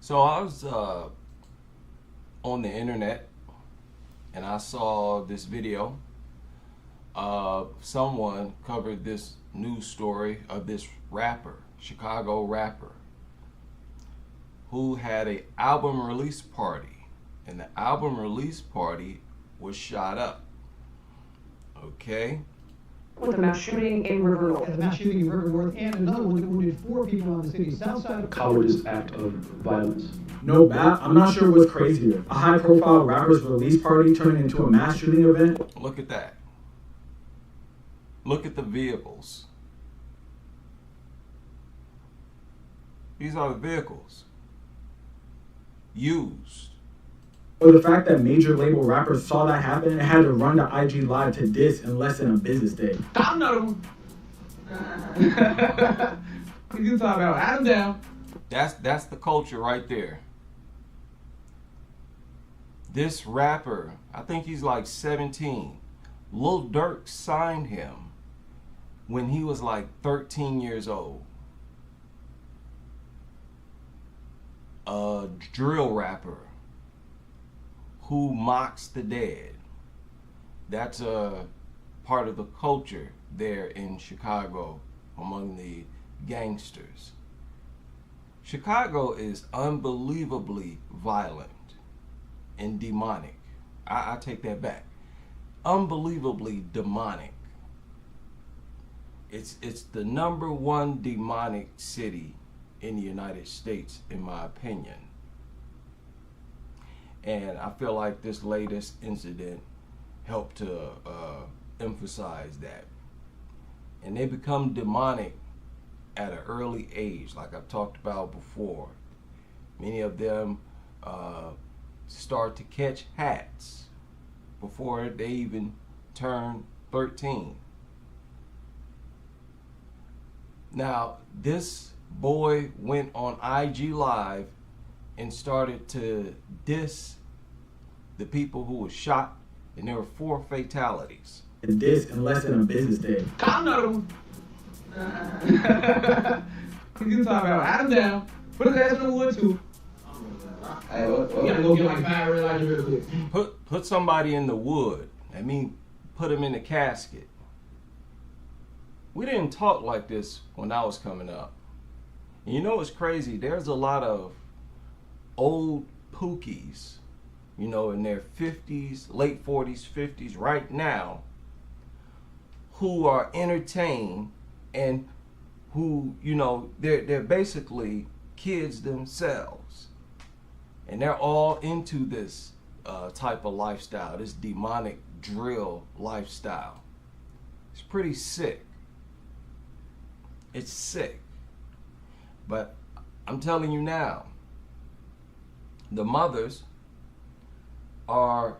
So I was on the internet and I saw this video. Someone covered this news story of this rapper, Chicago rapper, who had an album release party, and the album release party was shot up. Okay? With a mass shooting in River North. A mass shooting in River North, and another one that wounded 4 people on the city's south side. Cowardice act of violence. No bat. I'm not sure what's crazier. A high-profile rapper's release party turning into a mass shooting event. Look at that. Look at the vehicles. These are the vehicles. Used. Or the fact that major label rappers saw that happen and had to run to IG Live to diss in less than a business day. I'm not a... You talk about Adam down. That's the culture right there. This rapper, I think he's like 17. Lil Durk signed him when he was like 13 years old. A drill rapper who mocks the dead. That's a part of the culture there in Chicago among the gangsters. Chicago is unbelievably violent and demonic. I take that back. Unbelievably demonic. It's the #1 demonic city in the United States, in my opinion. And I feel like this latest incident helped to emphasize that. And they become demonic at an early age, like I've talked about before. Many of them start to catch hats before they even turn 13. Now, this boy went on IG Live and started to diss the people who were shot, and there were 4 fatalities. And diss in less than a business day. I'm not a... You talk about Adam down. Put his ass in the wood too. Hey, we gotta go get like 5 real lights real quick. Put somebody in the wood. I mean, put him in a casket. We didn't talk like this when I was coming up. And you know what's crazy? There's a lot of old pookies, you know, in their 50s, late 40s, 50s right now, who are entertained and who, you know, they're basically kids themselves. And they're all into this type of lifestyle, this demonic drill lifestyle. It's pretty sick. It's sick. But I'm telling you now, the mothers are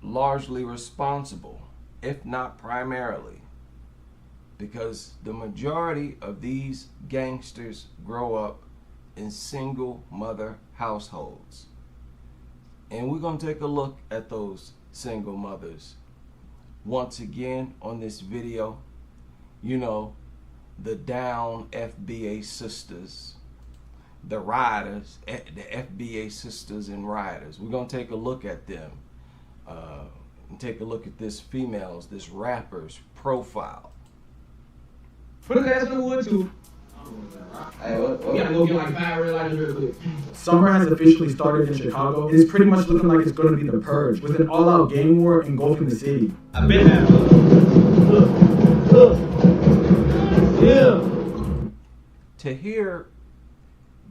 largely responsible, if not primarily, because the majority of these gangsters grow up in single mother households. And we're going to take a look at those single mothers once again on this video. You know, the down FBA sisters, the riders, the FBA sisters and riders. We're going to take a look at them and take a look at this rapper's profile. Put his ass in the wood too. Hey, we gotta go get like 5 real lights real quick. Summer has officially started in Chicago, and it's pretty much looking like it's going to be the purge, with an all-out gang war engulfing the city. I've been there. Yeah. To hear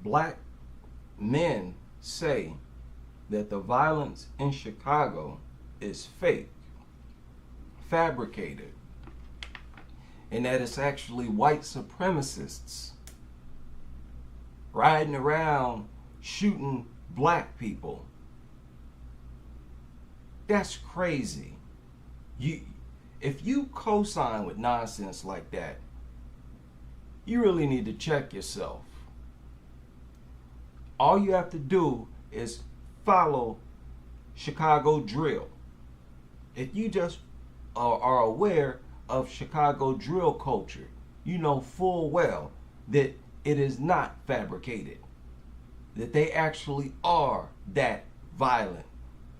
black men say that the violence in Chicago is fake, fabricated, and that it's actually white supremacists riding around shooting black people. That's crazy. If you co-sign with nonsense like that, you really need to check yourself. All you have to do is follow Chicago drill. If you just are aware of Chicago drill culture, you know full well that it is not fabricated. that they actually are that violent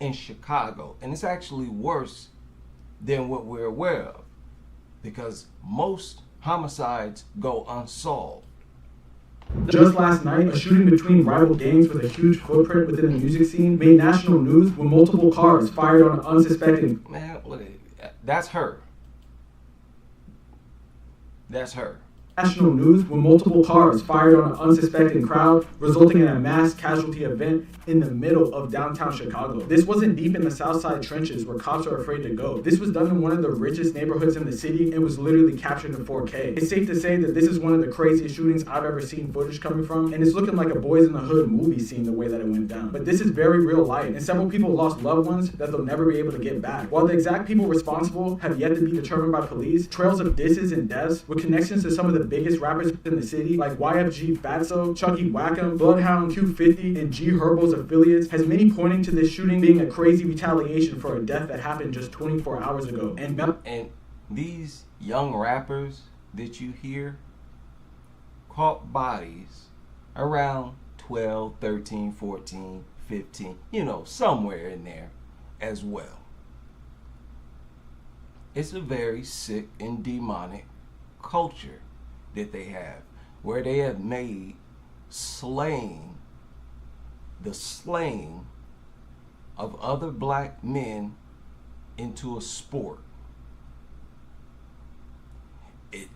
in Chicago. And it's actually worse than what we're aware of, because most homicides go unsolved. Just last night, a shooting between rival gangs with a huge footprint within the music scene made national news when multiple cars fired on an unsuspecting... Man, that's her. That's her. National news when multiple cars fired on an unsuspecting crowd, resulting in a mass casualty event in the middle of downtown Chicago. This wasn't deep in the South Side trenches where cops are afraid to go. This was done in one of the richest neighborhoods in the city and was literally captured in 4K. It's safe to say that this is one of the craziest shootings I've ever seen footage coming from, and it's looking like a Boys in the Hood movie scene the way that it went down. But this is very real life, and several people lost loved ones that they'll never be able to get back. While the exact people responsible have yet to be determined by police, trails of disses and deaths with connections to some of the biggest rappers in the city, like YFG Fatso, Chucky Wackham, Bloodhound Q50, and G Herbo's affiliates, has many pointing to this shooting being a crazy retaliation for a death that happened just 24 hours ago. And these young rappers that you hear caught bodies around 12, 13, 14, 15, somewhere in there as well. It's a very sick and demonic culture that they have, where they have made the slaying of other black men into a sport.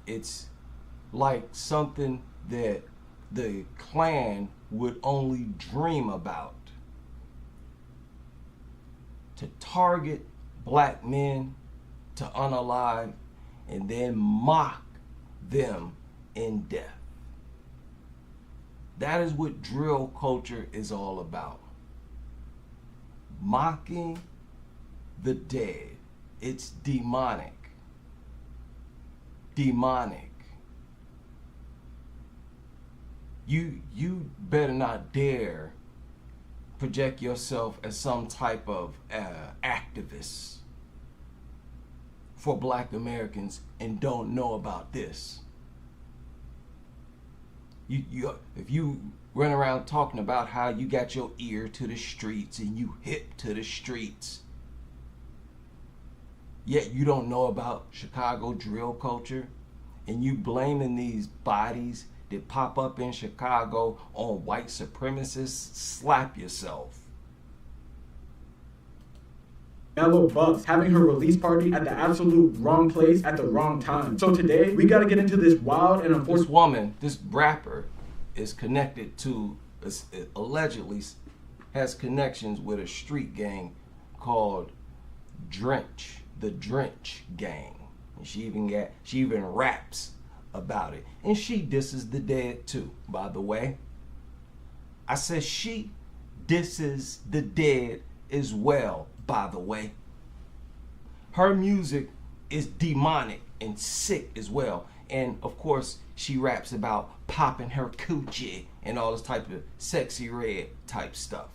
It's like something that the Klan would only dream about. To target black men, to unalive, and then mock them in death. That is what drill culture is all about. Mocking the dead. It's demonic. Demonic. You better not dare project yourself as some type of activist for black Americans and don't know about this. If you run around talking about how you got your ear to the streets and you hip to the streets, yet you don't know about Chicago drill culture, and you blaming these bodies that pop up in Chicago on white supremacists, slap yourself. Mellow Bucks having her release party at the absolute wrong place at the wrong time. So today, we gotta get into this wild and unfortunate... This woman, this rapper, is connected to, allegedly has connections with a street gang called Drench, the Drench Gang. And she even raps about it. And she disses the dead too, by the way. I said she disses the dead as well, by the way. Her music is demonic and sick as well. And of course, she raps about popping her coochie and all this type of sexy red type stuff.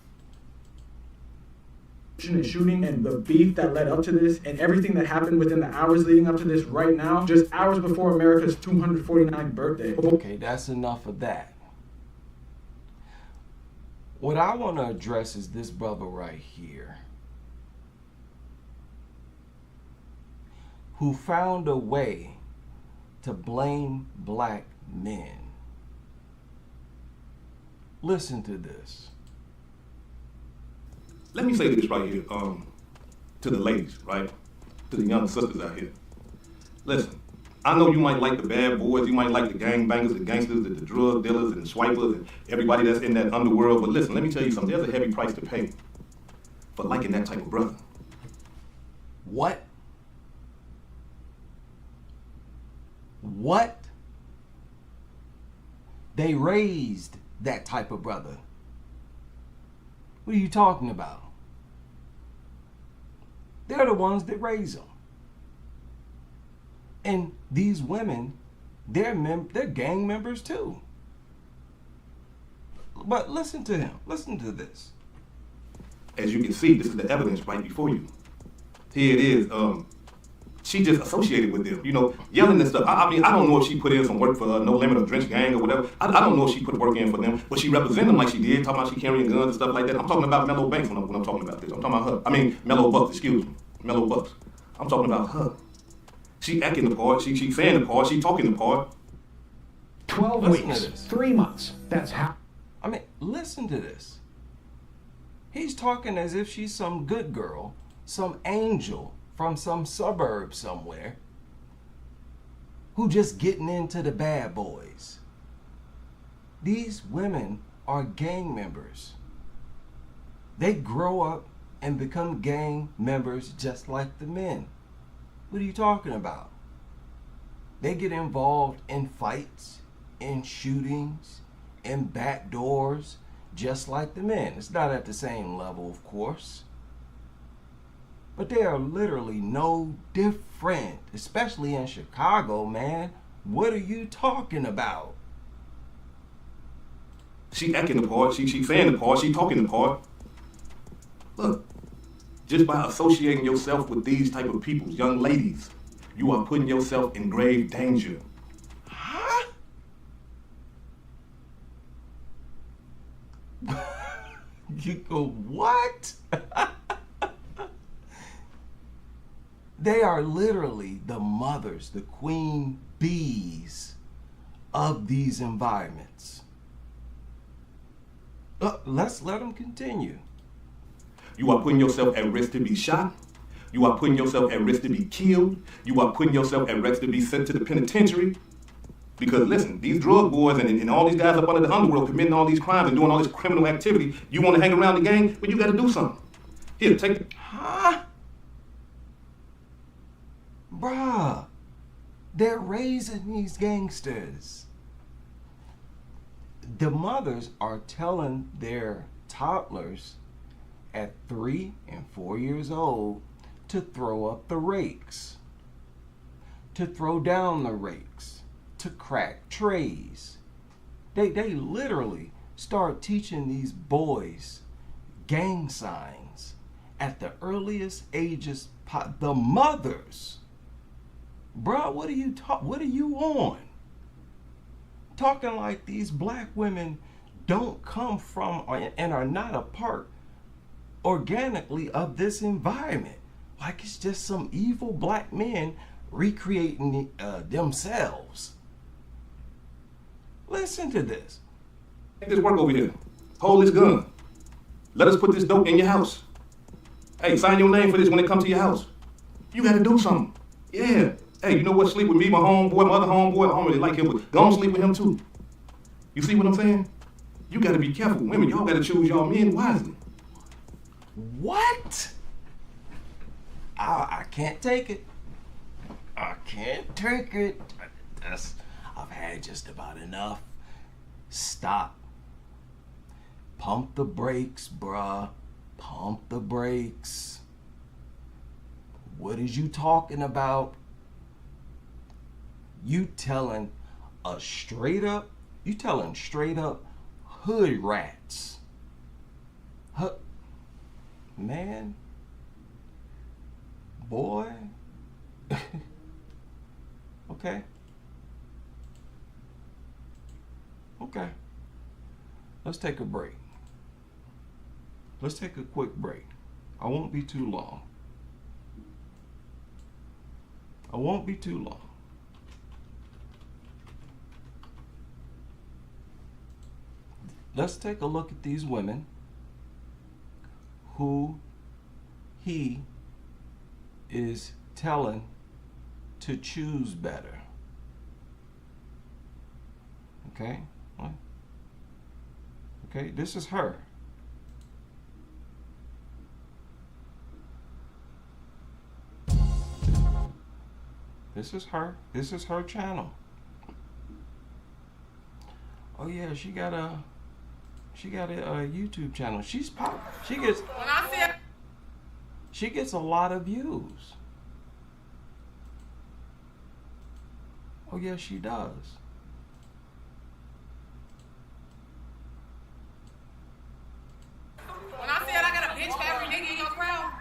Shooting and the beef that led up to this and everything that happened within the hours leading up to this right now, just hours before America's 249th birthday. Okay, that's enough of that. What I want to address is this brother right here, who found a way to blame black men. Listen to this. Let me say this right here, to the ladies, right? To the young sisters out here. Listen, I know you might like the bad boys, you might like the gangbangers, the gangsters, the drug dealers, and the swipers, and everybody that's in that underworld, but listen, let me tell you something. There's a heavy price to pay for liking that type of brother. What? What? They raised that type of brother. What are you talking about? They're the ones that raise them. And these women, they're gang members too. But listen to him. Listen to this. As you can see, this is the evidence right before you. Here it is, she just associated with them, you know, yelling and stuff. I mean, I don't know if she put in some work for No Limit or Drench Gang or whatever. I don't know if she put work in for them, but she represented them like she did, talking about she carrying guns and stuff like that. I'm talking about Mellow Banks when I'm talking about this. I'm talking about her. I mean, Mellow Bucks, excuse me. Mellow Bucks. I'm talking about her. She acting the part, she saying the part, she talking the part. 12 Listen to weeks, this. 3 months. That's how. I mean, listen to this. He's talking as if she's some good girl, some angel from some suburb somewhere who just getting into the bad boys. These women are gang members. They grow up and become gang members just like the men. What are you talking about? They get involved in fights, in shootings, in back doors, just like the men. It's not at the same level, of course. But they are literally no different, especially in Chicago, man. What are you talking about? She acting the part, she saying the part, she talking the part. Look, just by associating yourself with these type of people, young ladies, you are putting yourself in grave danger. Huh? You go, what? They are literally the mothers, the queen bees of these environments. Let's let them continue. You are putting yourself at risk to be shot. You are putting yourself at risk to be killed. You are putting yourself at risk to be sent to the penitentiary. Because listen, these drug boys and all these guys up under the underworld committing all these crimes and doing all this criminal activity, you want to hang around the gang, but you got to do something. Here, take it. Huh? Bruh, they're raising these gangsters. The mothers are telling their toddlers at 3 and 4 years old to throw up the rakes, to throw down the rakes, to crack trays. They literally start teaching these boys gang signs at the earliest ages. The mothers, bruh, what are you on? Talking like these black women don't come from and are not a part organically of this environment. Like it's just some evil black men recreating themselves. Listen to this. Take this work over here. Hold this gun. Let us put this dope in your house. Hey, sign your name for this when it comes to your house. You got to do something. Yeah. Hey, you know what? Sleep with me, my homeboy, my other homeboy. I don't really like him, but go on sleep with him too. You see what I'm saying? You got to be careful. Women, y'all got to choose y'all men wisely. What? I can't take it. I can't take it. I've had just about enough. Stop. Pump the brakes, bruh. Pump the brakes. What is you talking about? You telling straight up hood rats. Man. Boy. Okay. Okay. Let's take a break. Let's take a quick break. I won't be too long. I won't be too long. Let's take a look at these women who he is telling to choose better. Okay? What? Okay, this is her. This is her. This is her channel. Oh yeah, she got a YouTube channel. She's pop. She gets a lot of views. Oh yeah, she does. When I said I got a bitch for every nigga in your crowd,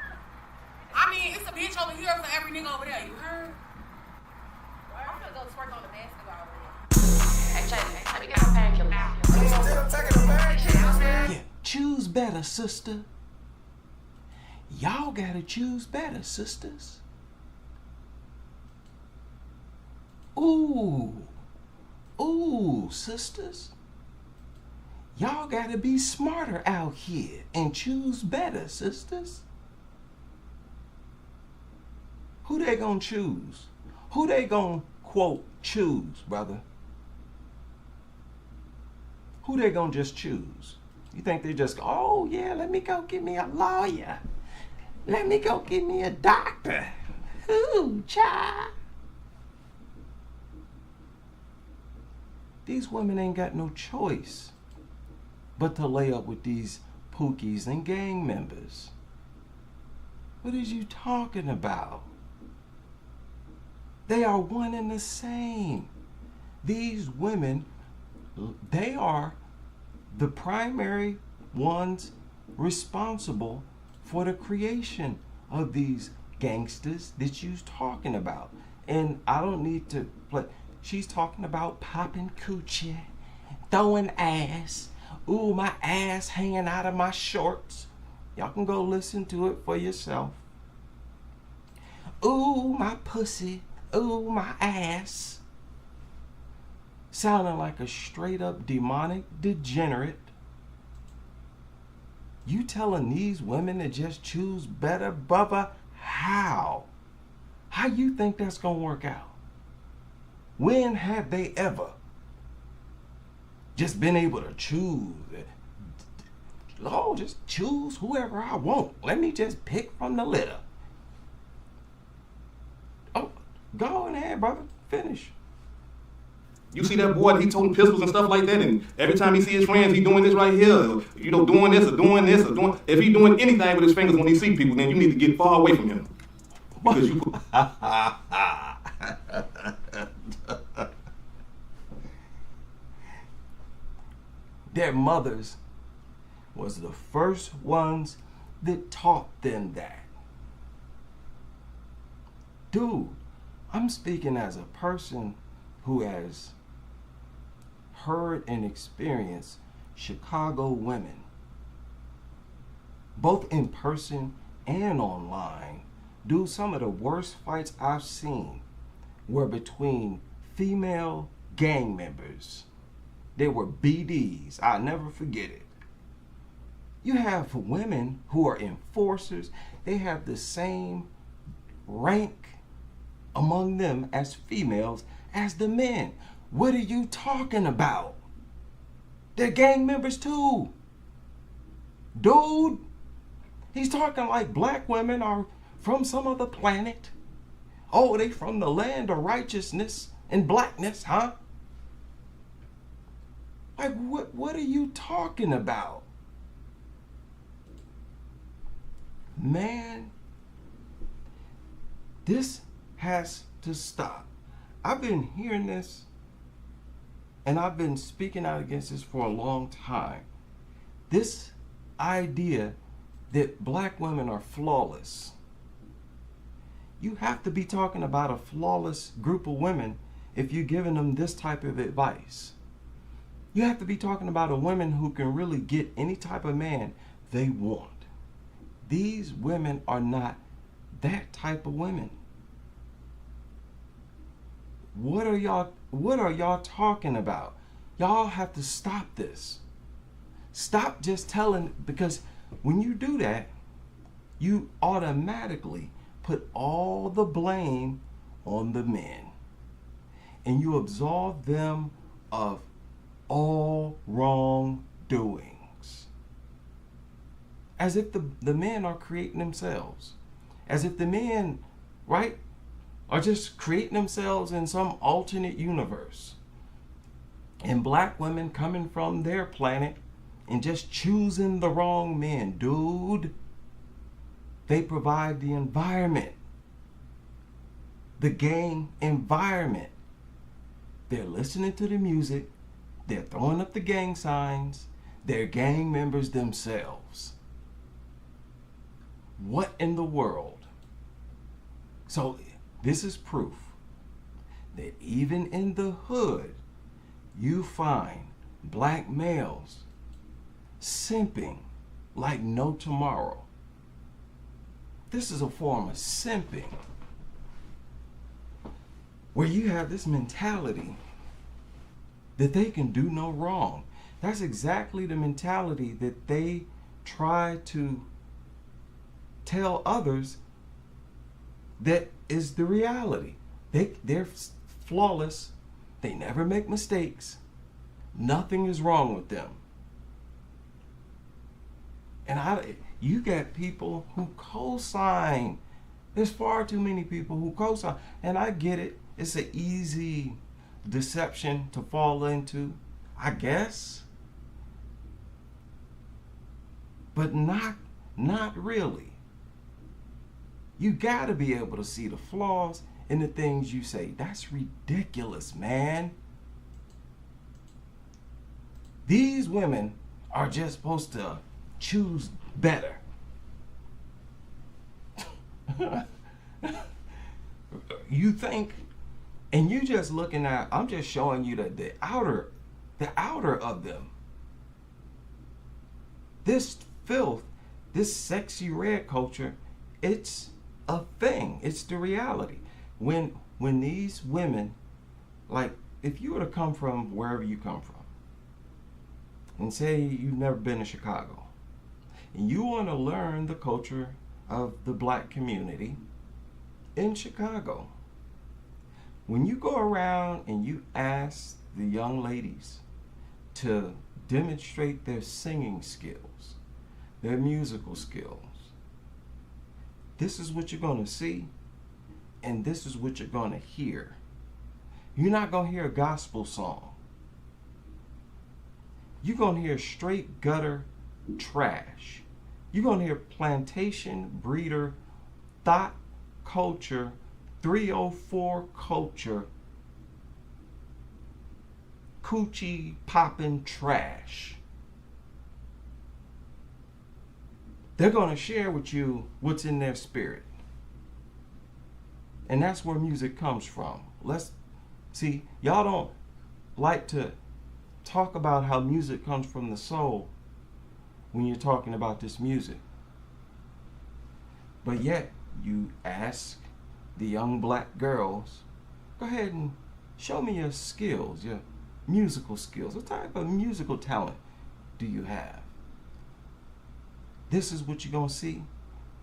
I mean it's a bitch over here for every nigga over there. You heard? Choose better, sister. Y'all gotta choose better, sisters. Ooh, sisters. Y'all gotta be smarter out here and choose better, sisters. Who they gonna choose? Who they gonna, quote, choose, brother? Who they gonna just choose? You think they just, oh yeah, let me go get me a lawyer. Let me go get me a doctor. Ooh, child. These women ain't got no choice but to lay up with these pookies and gang members. What is you talking about? They are one and the same. These women, they are the primary ones responsible for the creation of these gangsters that you's talking about. And I don't need to play. She's talking about popping coochie, throwing ass. Ooh, my ass hanging out of my shorts. Y'all can go listen to it for yourself. Ooh, my pussy. Ooh, my ass. Sounding like a straight up demonic degenerate. You telling these women to just choose better, Bubba? How? How you think that's gonna work out? When have they ever just been able to choose? Oh, just choose whoever I want. Let me just pick from the litter. Oh, go ahead, brother. Finish. You see that boy, he toting pistols and stuff like that, and every time he see his friends, he doing this right here, you know, doing this or doing this or doing. If he doing anything with his fingers when he see people, then you need to get far away from him. Because you. Their mothers was the first ones that taught them that. Dude, I'm speaking as a person who has heard and experienced Chicago women, both in person and online, do some of the worst fights I've seen were between female gang members. They were BDs. I'll never forget it. You have women who are enforcers. They have the same rank among them as females as the men. What are you talking about? They're gang members too. Dude, he's talking like black women are from some other planet. Oh, they from the land of righteousness and blackness, huh? Like, what are you talking about? Man, this has to stop. I've been hearing this, and I've been speaking out against this for a long time. This idea that black women are flawless. You have to be talking about a flawless group of women if you're giving them this type of advice. You have to be talking about a woman who can really get any type of man they want. These women are not that type of women. What are y'all talking about? Y'all have to stop this. Stop just telling, because when you do that, you automatically put all the blame on the men. And you absolve them of all wrongdoings. As if the men are creating themselves. As if the men, right, are just creating themselves in some alternate universe. And black women coming from their planet and just choosing the wrong men. Dude, they provide the environment. The gang environment. They're listening to the music. They're throwing up the gang signs. They're gang members themselves. What in the world? So this is proof that even in the hood, you find black males simping like no tomorrow. This is a form of simping where you have this mentality that they can do no wrong. That's exactly the mentality that they try to tell others that is the reality. They're flawless. They never make mistakes. Nothing is wrong with them. And you get people who co-sign. There's far too many people who co-sign. And I get it. It's an easy deception to fall into, I guess. But not really. You got to be able to see the flaws in the things you say. That's ridiculous, man. These women are just supposed to choose better. You think, and you just looking at, I'm just showing you the outer of them. This filth, this sexy red culture, it's a thing. It's the reality. When these women, like, if you were to come from wherever you come from, and say you've never been to Chicago, and you want to learn the culture of the black community in Chicago, when you go around and you ask the young ladies to demonstrate their singing skills, their musical skills, this is what you're going to see, and this is what you're going to hear. You're not going to hear a gospel song. You're going to hear straight gutter trash. You're going to hear plantation breeder, thought culture, 304 culture, coochie popping trash. They're going to share with you what's in their spirit. And that's where music comes from. Let's see, y'all don't like to talk about how music comes from the soul when you're talking about this music. But yet, you ask the young black girls, go ahead and show me your skills, your musical skills. What type of musical talent do you have? This is what you're going to see.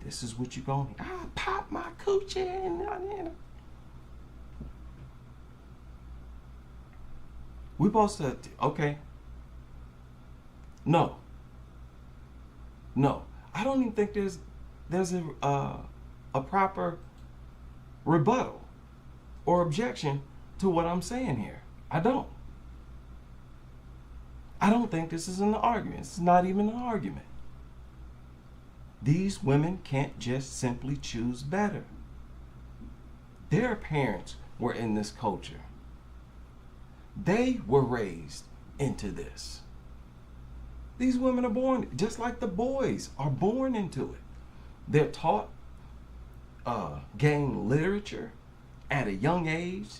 This is what you're going to, pop my coochie. And we're supposed to, okay. No. I don't even think there's a proper rebuttal or objection to what I'm saying here. I don't think this is an argument. It's not even an argument. These women can't just simply choose better. Their parents were in this culture. They were raised into this. These women are born, just like the boys are born into it. They're taught gang literature at a young age.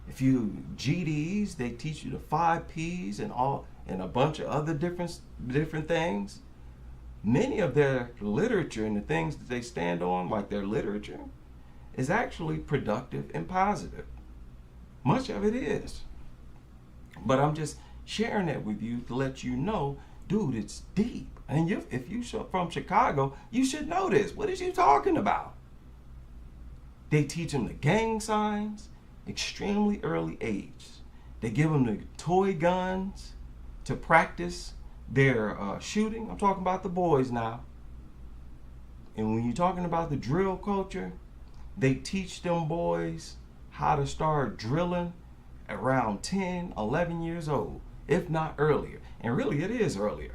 If you GDs, they teach you the 5 Ps and a bunch of other different things. Many of their literature and the things that they stand on, like their literature, is actually productive and positive. Much of it is. But I'm just sharing that with you to let you know, dude, it's deep. And if you're from Chicago, you should know this. What is you talking about? They teach them the gang signs, extremely early age. They give them the toy guns to practice their shooting. I'm talking about the boys now. And when you're talking about the drill culture, they teach them boys how to start drilling around 10, 11 years old, if not earlier. And really, it is earlier.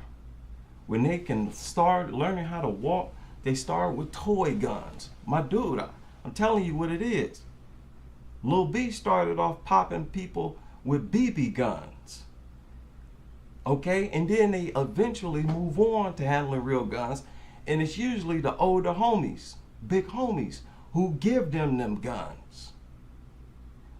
When they can start learning how to walk, they start with toy guns. My dude, I'm telling you what it is. Lil B started off popping people with BB guns. Okay? And then they eventually move on to handling real guns. And it's usually the older homies, big homies, who give them guns.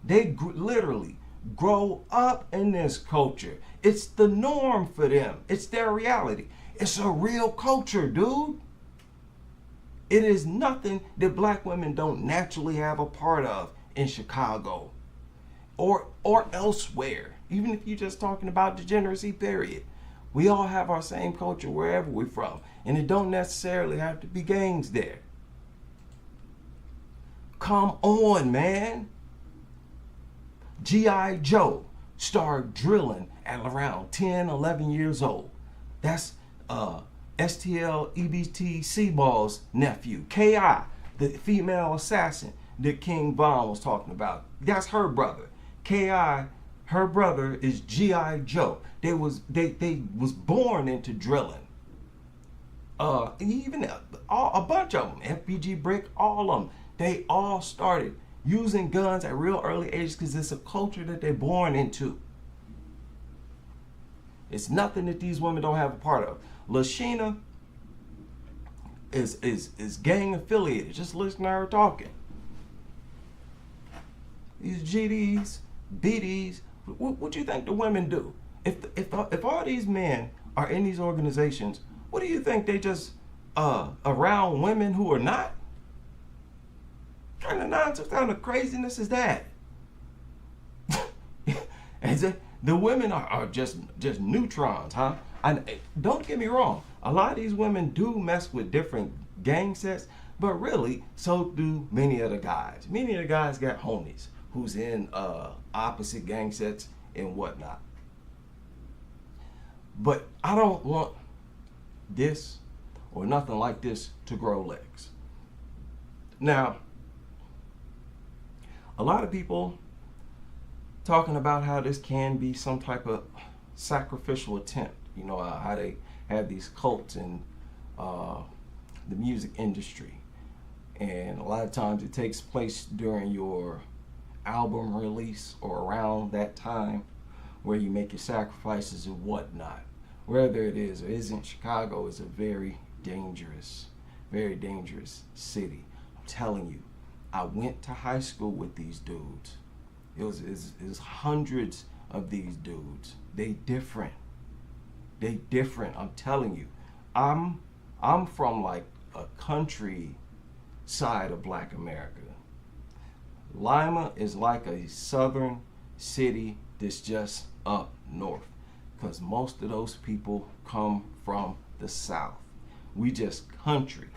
They literally grow up in this culture. It's the norm for them. It's their reality. It's a real culture, dude. It is nothing that black women don't naturally have a part of in Chicago or elsewhere. Even if you're just talking about degeneracy, period. We all have our same culture wherever we're from. And it don't necessarily have to be gangs there. Come on, man. G.I. Joe started drilling at around 10, 11 years old. That's STL EBT Seaball's nephew. K.I., the female assassin that King Von was talking about. That's her brother. K.I., her brother is G.I. Joe. They was born into drilling. Even a bunch of them, FBG Brick, all of them. They all started using guns at real early ages because it's a culture that they're born into. It's nothing that these women don't have a part of. Lashina is gang affiliated. Just listen to her talking. These GDs, BDs, what do you think the women do? If all these men are in these organizations, what do you think they just around women who are not? What kind of nonsense, what kind of craziness is that? The women are just neutrons, huh? Don't get me wrong. A lot of these women do mess with different gang sets, but really, so do many of the guys. Many of the guys got homies who's in opposite gang sets and whatnot. But I don't want this or nothing like this to grow legs. Now, a lot of people talking about how this can be some type of sacrificial attempt. You know, how they have these cults in the music industry. And a lot of times it takes place during your album release or around that time where you make your sacrifices and whatnot. Whether it is or isn't, Chicago is a very dangerous city. I'm telling you, I went to high school with these dudes. It was hundreds of these dudes. They different. I'm telling you. I'm from like a country side of Black America. Lima is like a southern city that's just up north, because most of those people come from the south. We just country.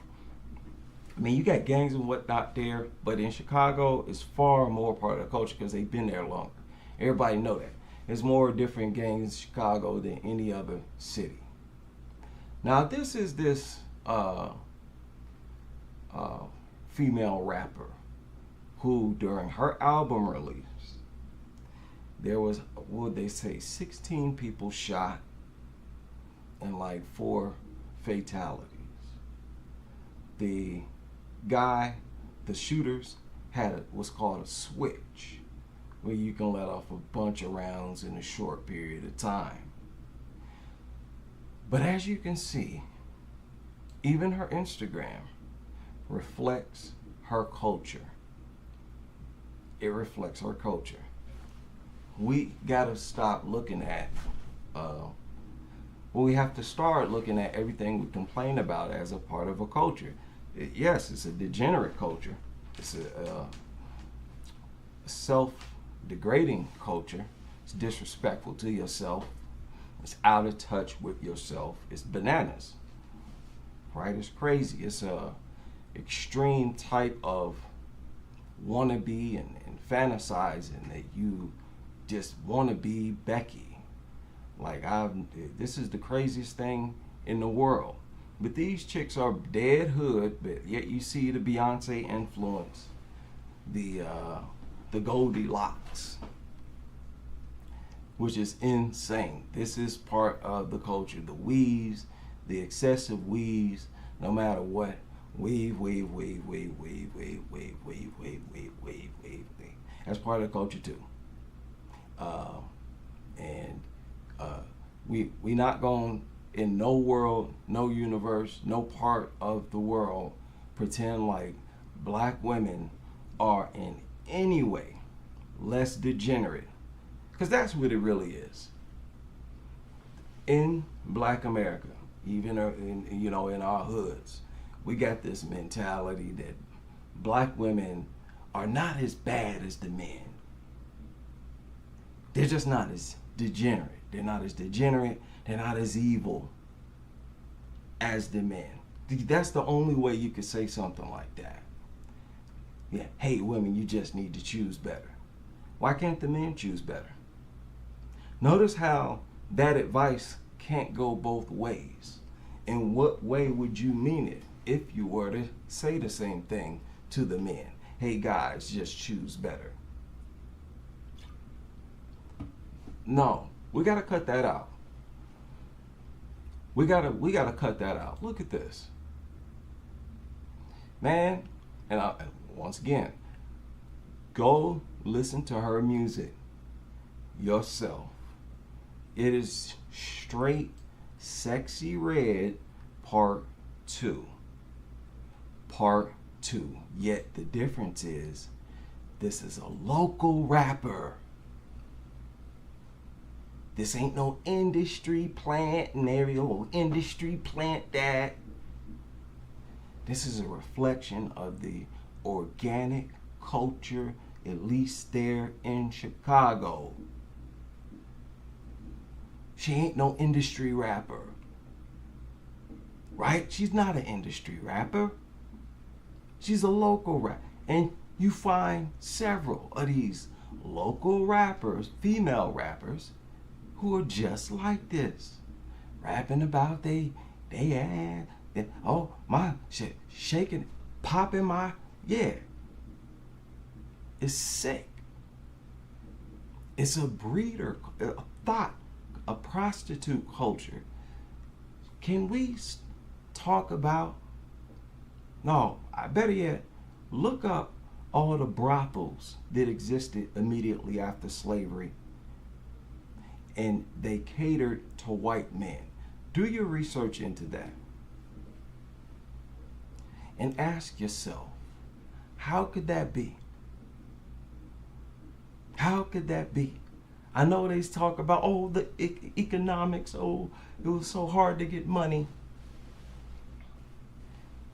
I mean, you got gangs and whatnot there, but in Chicago, it's far more part of the culture because they've been there longer. Everybody know that. There's more different gangs in Chicago than any other city. Now, this is this female rapper who, during her album release, there was, what would they say, 16 people shot and like 4 fatalities. The guy, the shooters, had what's called a switch, where you can let off a bunch of rounds in a short period of time. But as you can see, even her Instagram reflects her culture. It reflects her culture. We gotta stop looking at, we have to start looking at everything we complain about as a part of a culture. Yes, it's a degenerate culture. It's a self-degrading culture. It's disrespectful to yourself. It's out of touch with yourself. It's bananas, right? It's crazy. It's a extreme type of wannabe and fantasizing that you just want to be Becky. Like, this is the craziest thing in the world. But these chicks are dead hood, but yet you see the Beyonce influence, the Goldilocks, which is insane. This is part of the culture. The weaves, the excessive weaves, no matter what. Weave. That's part of the culture too. We not going, in no world, no universe, no part of the world, pretend like Black women are in any way less degenerate, because that's what it really is. In Black America, even in our hoods. We got this mentality that black women are not as bad as the men. They're just not as degenerate. They're not as degenerate. They're not as evil as the men. That's the only way you could say something like that. Yeah, hey women, you just need to choose better. Why can't the men choose better? Notice how that advice can't go both ways. In what way would you mean it if you were to say the same thing to the men? Hey guys, just choose better. No, we gotta cut that out. We gotta cut that out. Look at this. Man, once again, go listen to her music yourself. It is straight Sexy Red Part 2. Part 2. Yet the difference is this is a local rapper. This ain't no industry plant and every old industry plant that. This is a reflection of the organic culture, at least there in Chicago. She ain't no industry rapper. Right? She's not an industry rapper. She's a local rapper. And you find several of these local rappers, female rappers, who are just like this. Rapping about they ass. Oh, my shit. Shaking, popping my, yeah. It's sick. It's a breeder, a thought, a prostitute culture. Can we talk about, no, I better yet, look up all the brothels that existed immediately after slavery. And they catered to white men. Do your research into that. And ask yourself, how could that be? How could that be? I know they talk about, the economics, it was so hard to get money.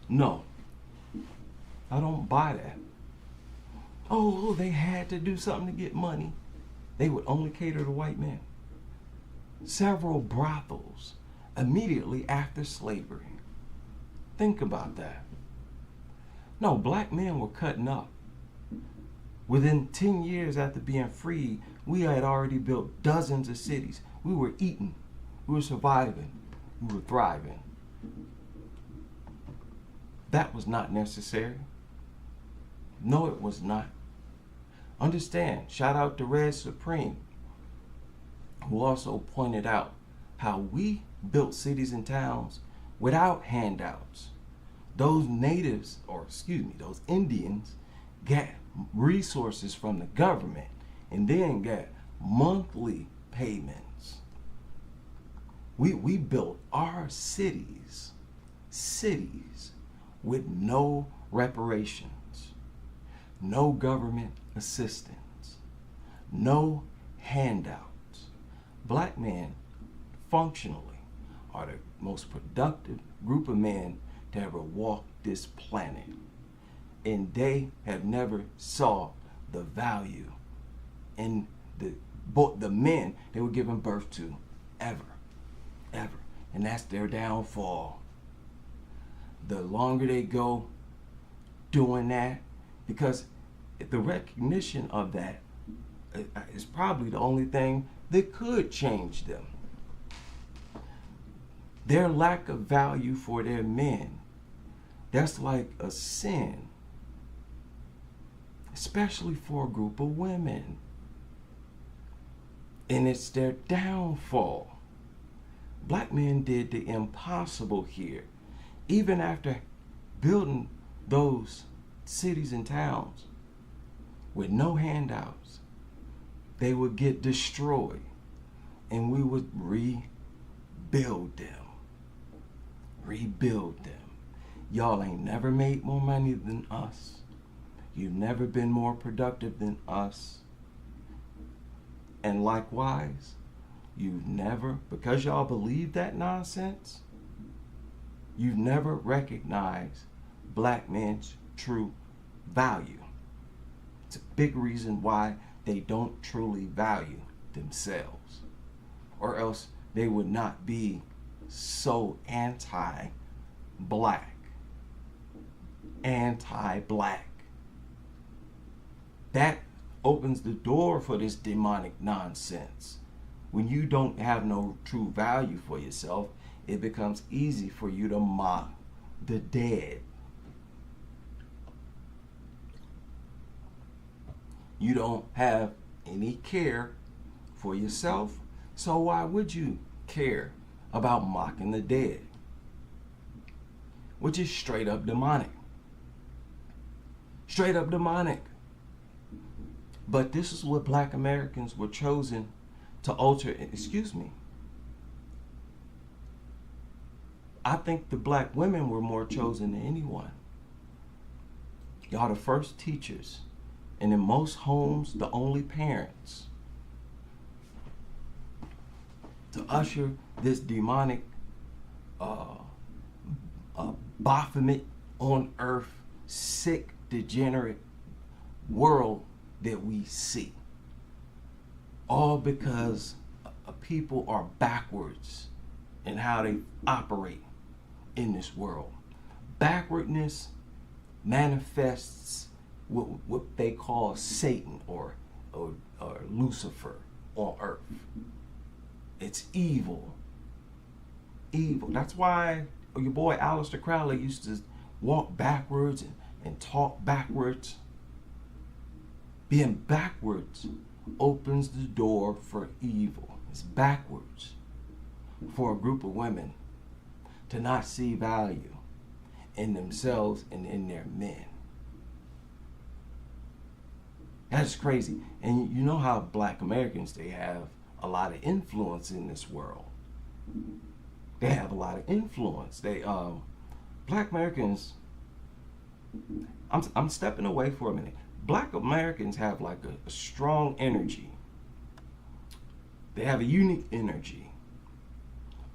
No, I don't buy that. They had to do something to get money. They would only cater to white men. Several brothels immediately after slavery. Think about that. No, black men were cutting up. Within 10 years after being free, we had already built dozens of cities. We were eating, we were surviving, we were thriving. That was not necessary. No, it was not. Understand, shout out to Red Supreme, who also pointed out how we built cities and towns without handouts. Those natives, those Indians got resources from the government and then got monthly payments. We built our cities with no reparations, no government assistance, no handouts. Black men functionally are the most productive group of men to ever walk this planet. And they have never saw the value in the men they were giving birth to ever. And that's their downfall. The longer they go doing that, because the recognition of that is probably the only thing that could change them. Their lack of value for their men, that's like a sin, especially for a group of women. And it's their downfall. Black men did the impossible here. Even after building those cities and towns with no handouts, they would get destroyed and we would rebuild them. Y'all ain't never made more money than us. You've never been more productive than us. And likewise, you've never, because y'all believe that nonsense, You've never recognized black men's true value. It's a big reason why they don't truly value themselves, or else they would not be so anti-black. Anti-black. That opens the door for this demonic nonsense. When you don't have no true value for yourself, it becomes easy for you to mock the dead. You don't have any care for yourself, so why would you care about mocking the dead? Which is straight up demonic. Straight up demonic. But this is what black Americans were chosen to alter. Excuse me. I think the black women were more chosen than anyone. Y'all the first teachers, and in most homes, the only parents to usher this demonic Baphomet on earth, sick, degenerate world that we see. All because people are backwards in how they operate in this world. Backwardness manifests what they call Satan or Lucifer on earth. It's evil. Evil. That's why your boy Aleister Crowley used to walk backwards and talk backwards. Being backwards opens the door for evil. It's backwards for a group of women to not see value in themselves and in their men. That's crazy. And you know how black Americans, they have a lot of influence in this world. They have a lot of influence. Black Americans, I'm stepping away for a minute. Black Americans have like a strong energy. They have a unique energy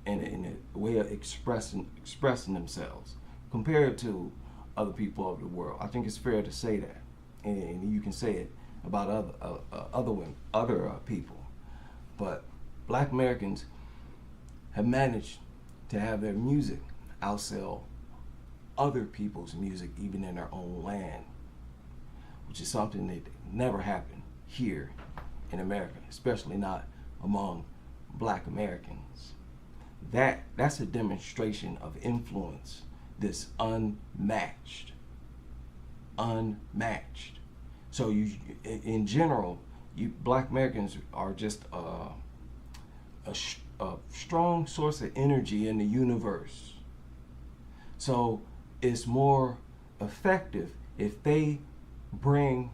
and a way of expressing themselves compared to other people of the world. I think it's fair to say that, and you can say it about other people. But black Americans have managed to have their music outsell other people's music, even in their own land, which is something that never happened here in America, especially not among black Americans. That's a demonstration of influence that's unmatched. So you, in general, black Americans are just a strong source of energy in the universe. So it's more effective if they bring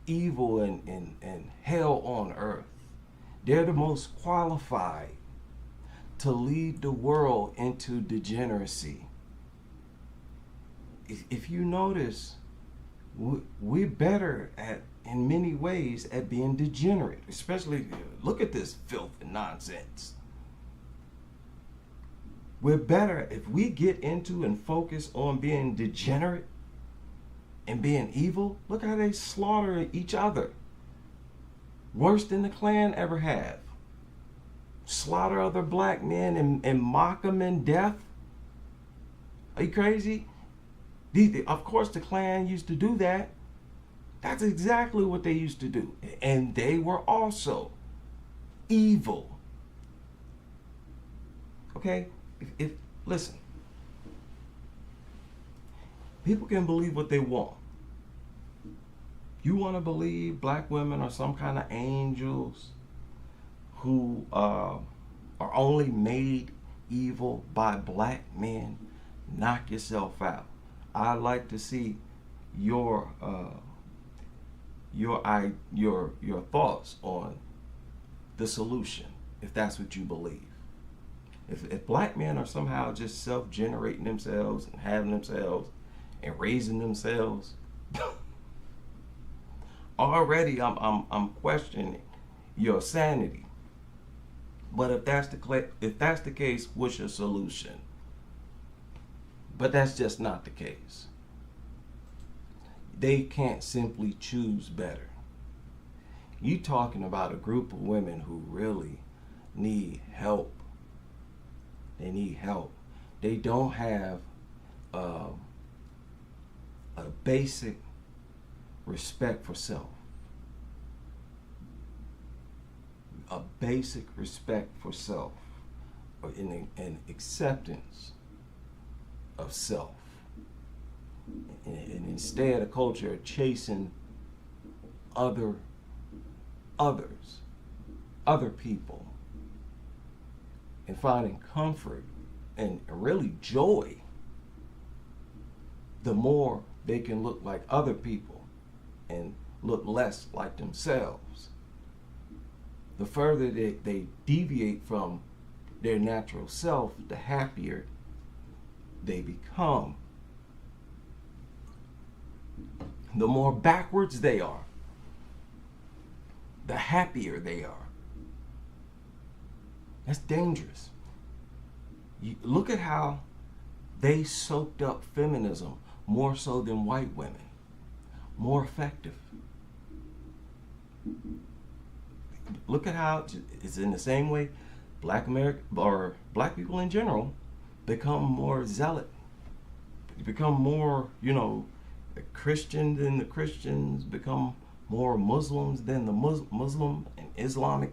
evil and hell on earth. They're the most qualified to lead the world into degeneracy. If you notice, we're better in many ways at being degenerate. Especially, look at this filth and nonsense. We're better if we get into and focus on being degenerate and being evil. Look how they slaughter each other. Worse than the Klan ever have. Slaughter other black men and mock them in death. Are you crazy? Of course the Klan used to do that. That's exactly what they used to do. And they were also evil. Okay? Listen. People can believe what they want. You want to believe black women are some kind of angels who are only made evil by black men? Knock yourself out. I'd like to see your thoughts on the solution, if that's what you believe. If black men are somehow just self-generating themselves and having themselves and raising themselves, already I'm questioning your sanity. But if that's the case, what's your solution? But that's just not the case. They can't simply choose better. You talking about a group of women who really need help. They need help. They don't have a basic respect for self. A basic respect for self, or an acceptance of self. And instead, a culture of chasing others, other people, and finding comfort and really joy the more they can look like other people and look less like themselves. The further they deviate from their natural self, the happier they become. The more backwards they are, the happier they are. That's dangerous. You look at how they soaked up feminism more so than white women. More effective. Look at how it's in the same way black people in general become more zealot, become more, Christian than the Christians, become more Muslims than the Muslim and Islamic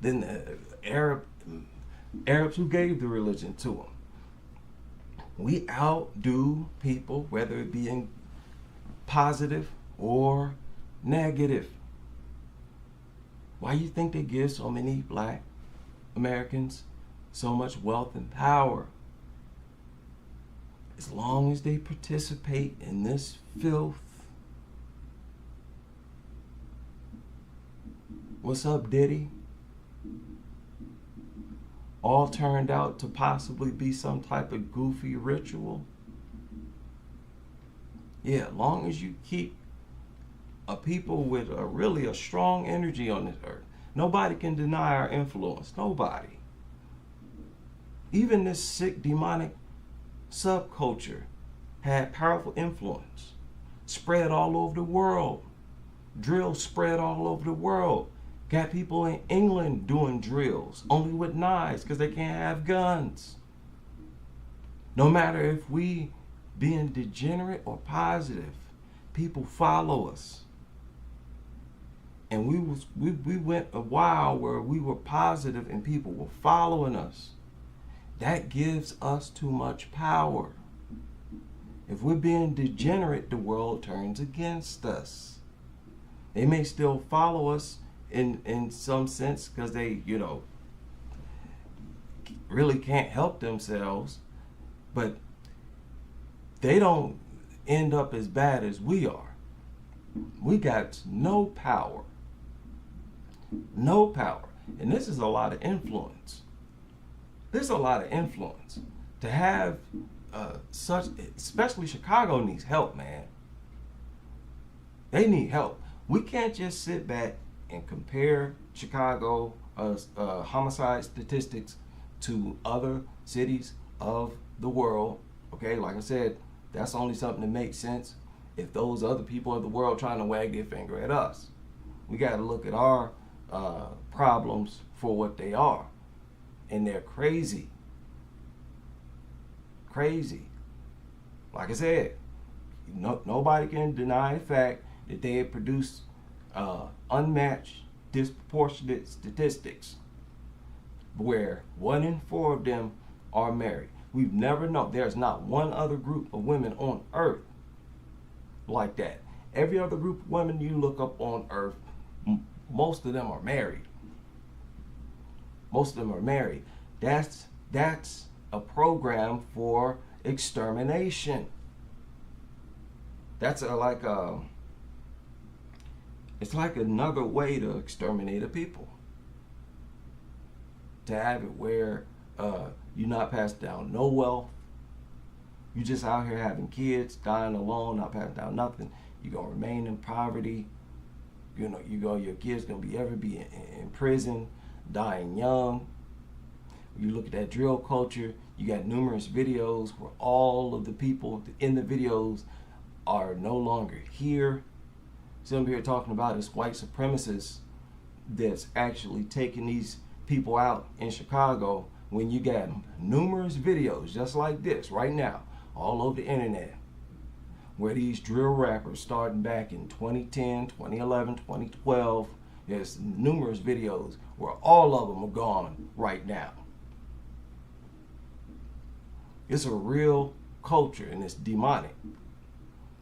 than the Arabs who gave the religion to them. We outdo people, whether it be in positive or negative. Why do you think they give so many black Americans so much wealth and power? As long as they participate in this filth. What's up, Diddy? All turned out to possibly be some type of goofy ritual. Yeah, as long as you keep a people with really a strong energy on this earth, nobody can deny our influence. Nobody. Even this sick, demonic subculture had powerful influence. Spread all over the world. Drills spread all over the world. Got people in England doing drills, only with knives because they can't have guns. No matter if we being degenerate or positive, people follow us. And we went a while where we were positive and people were following us. That gives us too much power. If we're being degenerate, the world turns against us. They may still follow us in some sense because they, really can't help themselves, but they don't end up as bad as we are. We got no power. No power. And this is a lot of influence. There's a lot of influence. To have especially Chicago needs help, man. They need help. We can't just sit back and compare Chicago homicide statistics to other cities of the world. Okay, like I said, that's only something that makes sense if those other people of the world trying to wag their finger at us. We got to look at our problems for what they are. And they're crazy. Crazy. Like I said, nobody can deny the fact that they have produced unmatched, disproportionate statistics where 1 in 4 of them are married. We've never known. There's not one other group of women on earth like that. Every other group of women you look up on earth, most of them are married. Most of them are married. That's a program for extermination. That's it's like another way to exterminate a people. To have it where you're not passing down no wealth. You just out here having kids, dying alone, not passing down nothing. You're gonna remain in poverty. Your kids gonna be in prison, dying young. You look at that drill culture, You got numerous videos where all of the people in the videos are no longer here. Some here talking about is white supremacists that's actually taking these people out in Chicago, when you got numerous videos just like this right now all over the internet where these drill rappers starting back in 2010, 2011, 2012, there's numerous videos where all of them are gone right now. It's a real culture and it's demonic.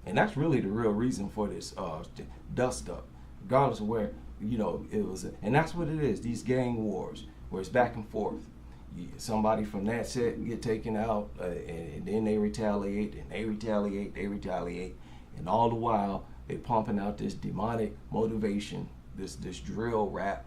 And that's really the real reason for this dust up, regardless of where, you know, it was. And that's what it is, these gang wars, where it's back and forth. Somebody from that set get taken out, and then they retaliate, and they retaliate, and all the while they pumping out this demonic motivation, this drill rap,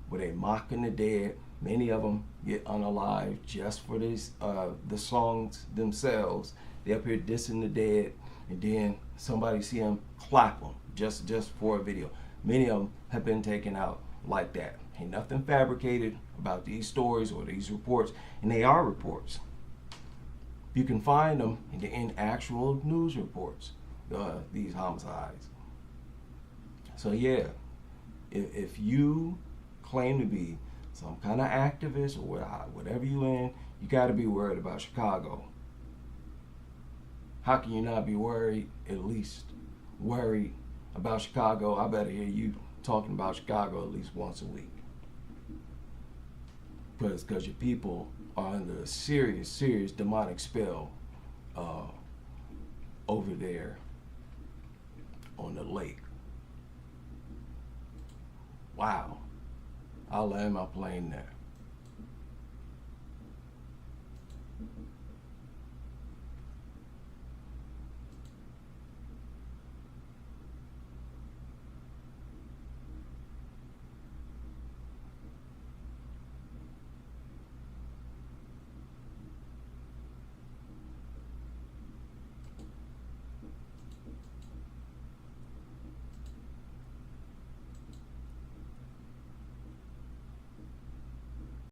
where they mocking the dead. Many of them get unalived just for this, the songs themselves. They up here dissing the dead, and then somebody see them clap them just for a video. Many of them have been taken out like that. Ain't nothing fabricated about these stories or these reports, and they are reports. You can find them in actual news reports, these homicides. So yeah, if you claim to be some kind of activist or whatever you in, you got to be worried about Chicago. How can you not be worried, at least worried about Chicago? I better hear you talking about Chicago at least once a week. Because your people are under a serious demonic spell over there on the lake. Wow. I'll land my plane there.